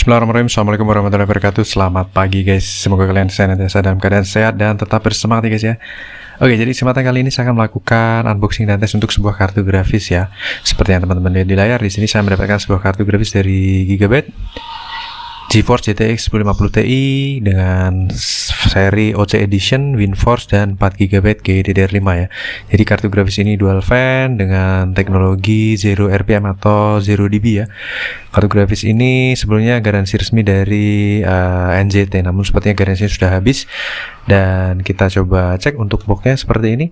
Bismillahirrahmanirrahim. Assalamualaikum warahmatullahi wabarakatuh. Selamat pagi guys. Semoga kalian senantiasa dalam keadaan sehat dan tetap bersemangat ya guys ya. Oke, jadi kesempatan kali ini saya akan melakukan unboxing dan tes untuk sebuah kartu grafis ya. Seperti yang teman-teman lihat di layar, di sini saya mendapatkan sebuah kartu grafis dari Gigabyte GeForce GTX 1050 Ti dengan seri OC Edition, WindForce dan 4GB GDDR5 ya. Jadi kartu grafis ini dual fan dengan teknologi 0 RPM atau 0 dB ya. Kartu grafis ini sebelumnya garansi resmi dari NZT, namun sepertinya garansinya sudah habis. Dan kita coba cek untuk boxnya seperti ini.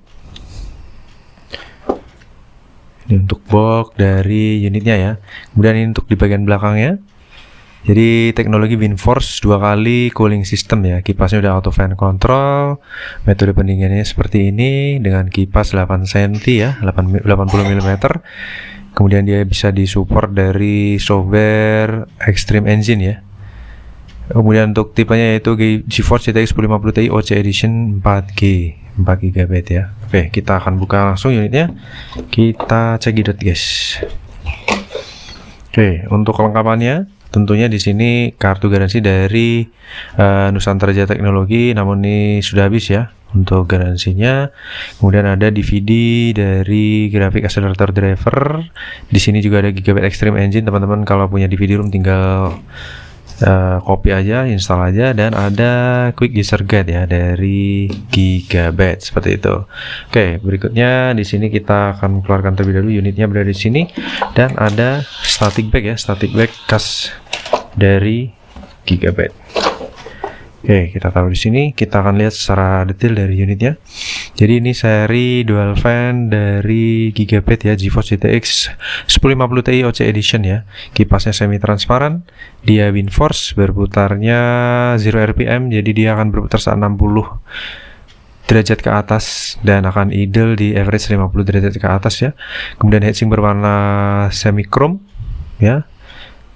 Ini untuk box dari unitnya ya. Kemudian ini untuk di bagian belakangnya. Jadi teknologi WindForce 2 kali cooling system ya. Kipasnya udah auto fan control. Metode pendinginannya seperti ini dengan kipas 8 cm ya, 80 mm. Kemudian dia bisa disupport dari software Extreme Engine ya. Kemudian untuk tipenya yaitu GeForce GTX 1050 Ti OC Edition 4GB ya. Oke, kita akan buka langsung unitnya. Kita cekidot guys. Oke, untuk kelengkapannya tentunya di sini kartu garansi dari Nusantara Jaya Teknologi, namun ini sudah habis ya untuk garansinya. Kemudian ada DVD dari Graphic Accelerator Driver. Di sini juga ada Gigabyte Extreme Engine. Teman-teman kalau punya DVD room tinggal copy aja, install aja. Dan ada Quick User Guide ya dari Gigabyte seperti itu. Oke, berikutnya di sini kita akan keluarkan terlebih dahulu. Unitnya berada di sini dan ada static bag ya, static bag khas dari Gigabyte. Oke, kita taruh di sini. Kita akan lihat secara detail dari unitnya. Jadi ini seri dual fan dari Gigabyte ya, GeForce GTX 1050 Ti OC Edition ya. Kipasnya semi transparan, dia WindForce, berputarnya 0 RPM, jadi dia akan berputar saat 60 derajat ke atas dan akan idle di average 50 derajat ke atas ya. Kemudian heatsink berwarna semi chrome ya.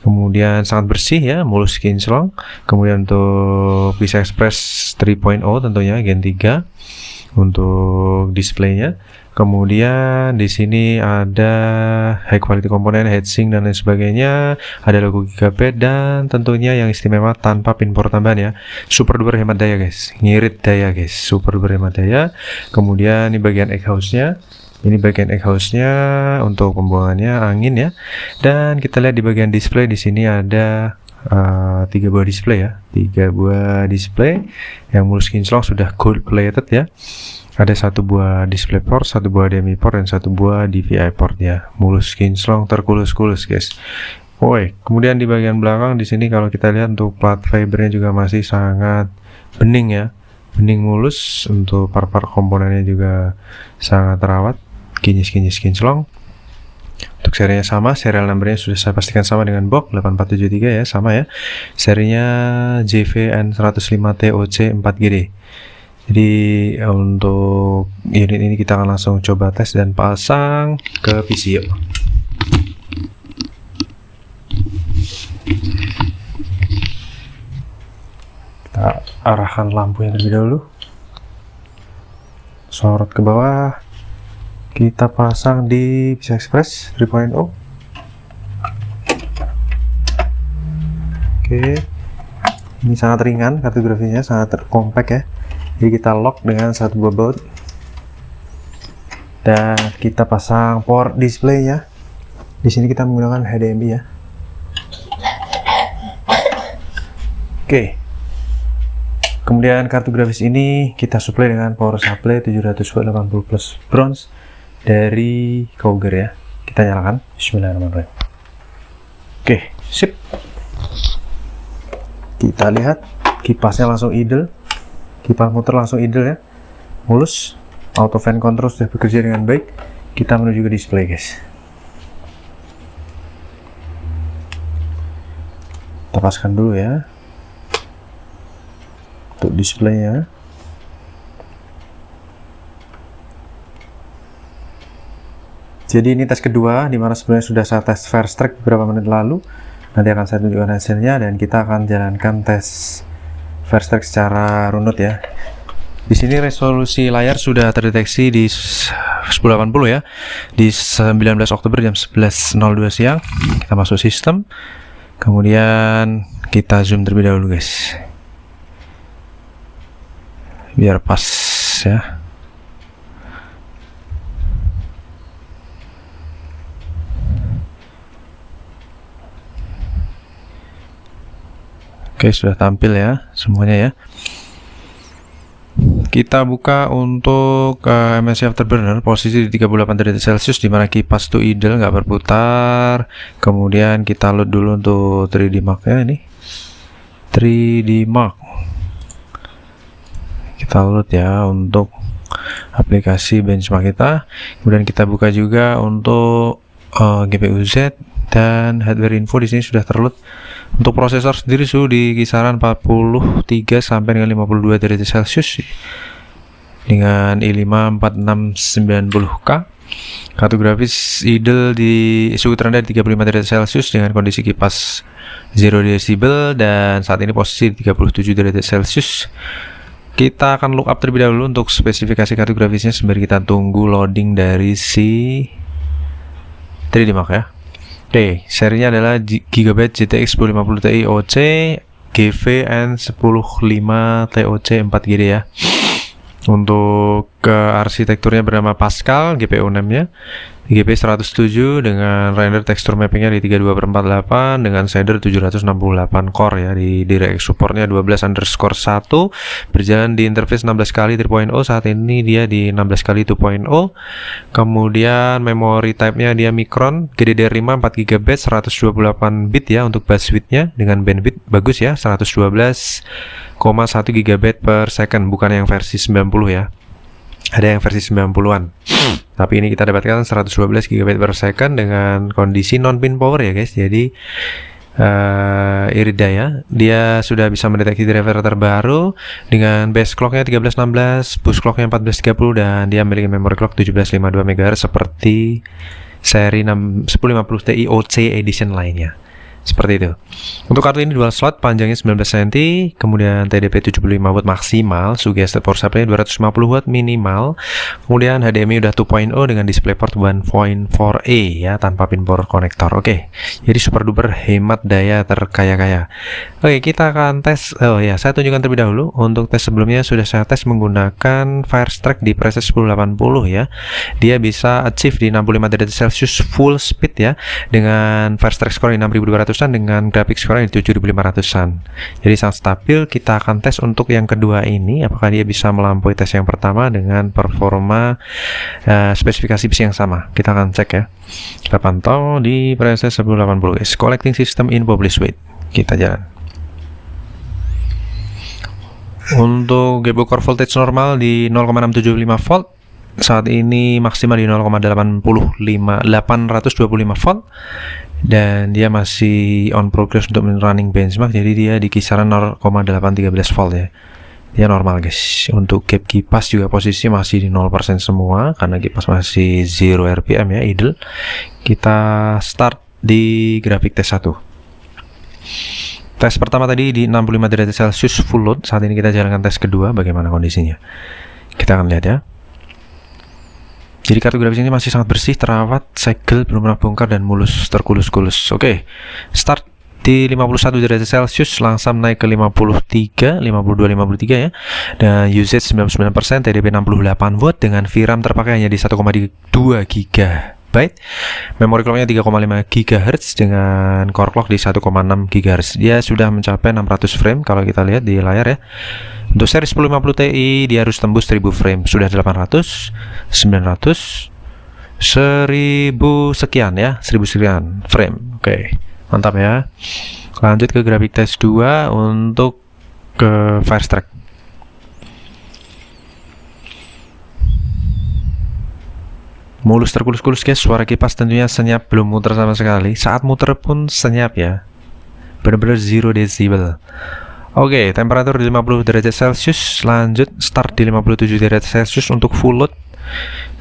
Kemudian sangat bersih ya, mulus kinclong. Kemudian untuk PCI Express 3.0 tentunya Gen 3 untuk displaynya. Kemudian di sini ada high quality komponen, heatsink dan lain sebagainya. Ada logo Gigabyte dan tentunya yang istimewa tanpa pin port tambahan ya. Super duper hemat daya guys, ngirit daya guys, super duper hemat daya. Kemudian ini bagian exhaust-nya. Ini bagian exhaust-nya untuk pembuangannya angin ya. Dan kita lihat di bagian display, di sini ada 3 buah display ya. 3 buah display yang mulus kinclong, sudah gold plated ya. Ada 1 buah display port, 1 buah DMI port dan 1 buah DVI port ya. Mulus kinclong, terkulus-kulus guys. Woi, kemudian di bagian belakang di sini kalau kita lihat untuk plat fibernya juga masih sangat bening ya. Bening mulus, untuk part-part komponennya juga sangat terawat. Kinyis kinclong. Untuk serinya sama, serial numbernya sudah saya pastikan sama dengan box 8473 ya, sama ya. Serinya JVN105T OC 4GD. Jadi untuk unit ini kita akan langsung coba tes dan pasang ke PC yuk. Kita arahkan lampunya terlebih dahulu. Sorot ke bawah. Kita pasang di PCI Express 3.0. Oke, ini sangat ringan, kartu grafisnya sangat kompak ya. Jadi kita lock dengan 1 buah baut dan kita pasang port displaynya. Di sini kita menggunakan HDMI ya. Oke. Kemudian kartu grafis ini kita supply dengan power supply 700 watt 80 plus bronze dari Cougar ya. Kita nyalakan. Bismillahirrahmanirrahim. Oke, sip. Kita lihat kipasnya langsung idle. Kipas motor langsung idle ya. Mulus. Auto fan control sudah bekerja dengan baik. Kita menuju ke display guys. Kita paskan dulu ya untuk displaynya. Jadi ini tes kedua, dimana sebenarnya sudah saya tes first track beberapa menit lalu. Nanti akan saya tunjukkan hasilnya dan kita akan jalankan tes first track secara runut ya. Di sini resolusi layar sudah terdeteksi di 1080 ya. Di 19 Oktober jam 11.02 siang. Kita masuk sistem. Kemudian kita zoom terlebih dahulu guys, biar pas ya. Oke, sudah tampil ya semuanya ya. Kita buka untuk MSI Afterburner, posisi di 38 derajat Celcius, dimana kipas itu idle, nggak berputar. Kemudian kita load dulu untuk 3D Mark ya, ini 3D Mark. Kita load ya untuk aplikasi benchmark kita. Kemudian kita buka juga untuk GPU Z dan hardware info. Di sini sudah terload. Untuk prosesor sendiri suhu di kisaran 43 sampai dengan 52 derajat Celcius dengan i5 4690K. Kartu grafis idle di suhu terendah di 35 derajat Celcius dengan kondisi kipas 0 decibel, dan saat ini posisi di 37 derajat Celcius. Kita akan look up terlebih dahulu untuk spesifikasi kartu grafisnya sembari kita tunggu loading dari si 3D Mark ya. Oke, serinya adalah Gigabyte GTX 1050 Ti OC GVN 105 TOC 4GB ya. Untuk arsitekturnya bernama Pascal, GPU 6-nya GP 107 dengan render tekstur mappingnya di 32/48 dengan shader 768 core ya. Di direct supportnya 12_1 berjalan di interface 16 kali 3.0. Saat ini dia di 16 kali 2.0. Kemudian memory type-nya dia Micron GDDR5 4GB 128 bit ya untuk bus width-nya dengan bandwidth bagus ya, 112,1 GB per second, bukan yang versi 90 ya. Ada yang versi 90-an. Tapi ini kita dapatkan 112 GB per second dengan kondisi non-pin power ya guys. Jadi Irida ya. Dia sudah bisa mendeteksi driver terbaru dengan base clock-nya 1316, boost clock-nya 1430, dan dia memiliki memory clock 1752 MHz seperti seri 1050 Ti OC edition lainnya. Seperti itu. Untuk kartu ini dual slot, panjangnya 19 cm, kemudian TDP 75W maksimal, suggested power supply 250W minimal, kemudian HDMI udah 2.0 dengan DisplayPort 1.4a ya, tanpa pin power connector. Oke, jadi super duper hemat daya terkaya-kaya. Oke, kita akan tes. Oh ya, saya tunjukkan terlebih dahulu. Untuk tes sebelumnya sudah saya tes menggunakan Firestrike di preset 1080 ya. Dia bisa achieve di 65 derajat Celcius full speed ya, dengan Firestrike score di 6200 dengan grafik score di 7500-an. Jadi sangat stabil. Kita akan tes untuk yang kedua ini, apakah dia bisa melampaui tes yang pertama dengan performa spesifikasi PC yang sama. Kita akan cek ya. Kita pantau di preset 1080 guys. Collecting system in publish wait. Kita jalan. Untuk GPU core voltage normal di 0,675 volt. Saat ini maksimal di 825 volt, dan dia masih on progress untuk running benchmark, jadi dia di kisaran 0,813 volt ya. Dia normal guys. Untuk gap kipas juga posisi masih di 0% semua karena kipas masih 0 RPM ya, idle. Kita start di grafik tes 1. Tes pertama tadi di 65 derajat Celcius full load. Saat ini kita jalankan tes kedua, bagaimana kondisinya. Kita akan lihat ya. Jadi kartu grafis ini masih sangat bersih, terawat, segel, belum pernah bongkar, dan mulus terkulus-kulus. Oke, start di 51 derajat Celcius, langsam naik ke 53, 52, 53 ya. Dan usage 99%, TDP 68W dengan VRAM terpakai hanya di 1,2 GB. Memory clock-nya 3,5 GHz dengan core clock di 1,6 GHz. Dia sudah mencapai 600 frame kalau kita lihat di layar ya. Untuk seri 1050 Ti dia harus tembus 1000 frame. Sudah 800, 900, 1000 sekian ya, 1000 sekian frame. Oke, mantap ya. Lanjut ke grafik tes 2 untuk ke Firestrike. Mulus terkulus-kulus guys, suara kipas tentunya senyap, belum muter sama sekali. Saat muter pun senyap ya, benar-benar 0 decibel. Oke, temperatur di 50 derajat Celcius. Lanjut start di 57 derajat Celcius untuk full load.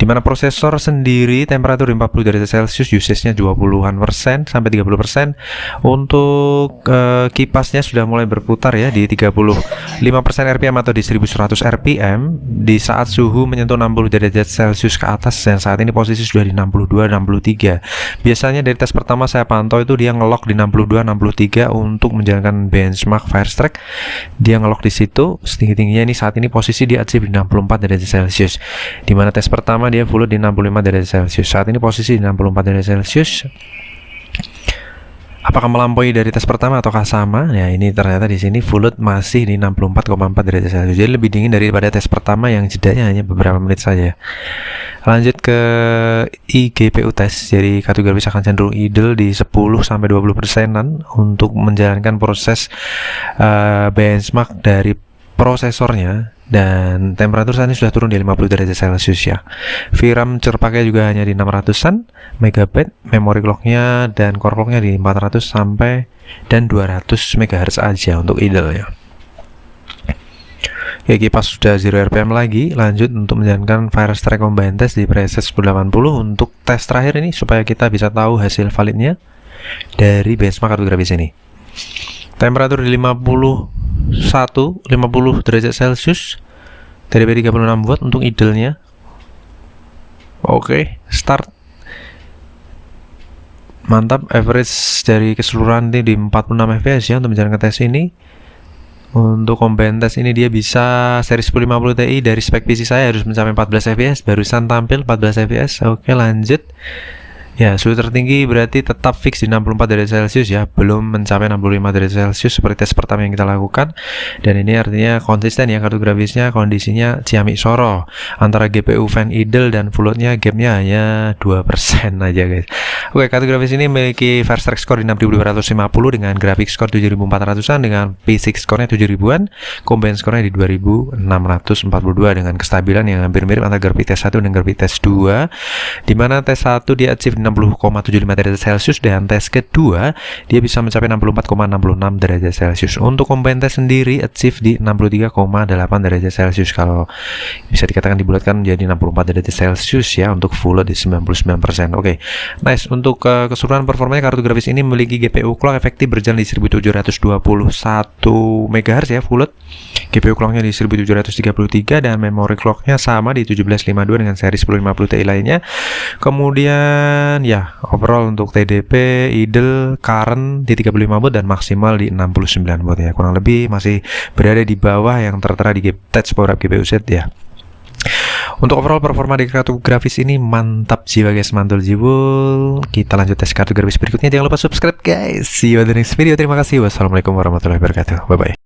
Dimana prosesor sendiri temperatur 40 derajat Celcius, usage-nya 20% sampai 30%. Untuk kipasnya sudah mulai berputar ya di 35% RPM atau di 1100 RPM di saat suhu menyentuh 60 derajat Celcius ke atas, dan saat ini posisi sudah di 62-63. Biasanya dari tes pertama saya pantau itu dia ngelock di 62-63 untuk menjalankan benchmark Firestrike. Dia ngelock di situ setinggi-tingginya. Ini saat ini posisi dia achieve di 64 derajat Celcius. Dimana tes pertama dia full di 65 derajat Celcius. Saat ini posisi di 64 derajat Celcius. Apakah melampaui dari tes pertama ataukah sama? Ya, ini ternyata di sini full load masih di 64,4 derajat Celcius. Jadi lebih dingin daripada tes pertama yang jedanya hanya beberapa menit saja. Lanjut ke iGPU test. Jadi kartu grafis akan cenderung idle di 10-20%an untuk menjalankan proses benchmark dari prosesornya, dan temperatur saat ini sudah turun di 50 derajat Celcius ya. VRAM terpakai juga hanya di 600-an megabyte, memory clocknya dan core clocknya di 400 sampai dan 200 MHz aja untuk idle ya. Oke, kipas sudah 0 RPM lagi. Lanjut untuk menjalankan Firestrike Combine Test di preset 1080 untuk tes terakhir ini, supaya kita bisa tahu hasil validnya dari benchmark kartu grafis ini. Temperatur di 50 derajat Celcius, TDP 36 watt untuk idle-nya. Oke, start. Mantap, average dari keseluruhan ini di 46 fps ya untuk menjalankan tes ini. Untuk combine test ini dia bisa seri 1050 Ti, dari spek PC saya harus mencapai 14 fps, barusan tampil 14 fps. Oke, lanjut. Ya, suhu tertinggi berarti tetap fix di 64 derajat Celcius ya, belum mencapai 65 derajat Celcius seperti tes pertama yang kita lakukan. Dan ini artinya konsisten ya kartu grafisnya, kondisinya ciamik soro. Antara GPU fan idle dan full load-nya gapnya hanya 2% aja guys. Oke, kartu grafis ini memiliki Firestrike score di 6250 dengan grafik score 7400-an, dengan P6 score-nya 7000-an, combine score-nya di 2642 dengan kestabilan yang hampir mirip antara grafik tes 1 dan grafik tes 2. Dimana tes 1 dia achieve 60,75 derajat Celcius, dan tes kedua dia bisa mencapai 64,66 derajat Celcius. Untuk combine test sendiri achieve di 63,8 derajat Celcius, kalau bisa dikatakan dibulatkan menjadi 64 derajat Celcius ya, untuk full load di 99%. Oke, nice. Untuk keseluruhan performanya kartu grafis ini memiliki GPU clock efektif berjalan di 1721 MHz ya full load. GPU clocknya di 1733 dan memory clocknya sama di 1752 dengan seri 1050 Ti lainnya. Kemudian ya, overall untuk TDP, idle, current di 35 watt dan maksimal di 69 watt ya. Kurang lebih masih berada di bawah yang tertera di Touch Power Up GPU set ya. Untuk overall performa di kartu grafis ini mantap jiwa guys, mantul jiwa. Kita lanjut tes kartu grafis berikutnya. Jangan lupa subscribe guys. See you on the next video. Terima kasih. Wassalamualaikum warahmatullahi wabarakatuh. Bye bye.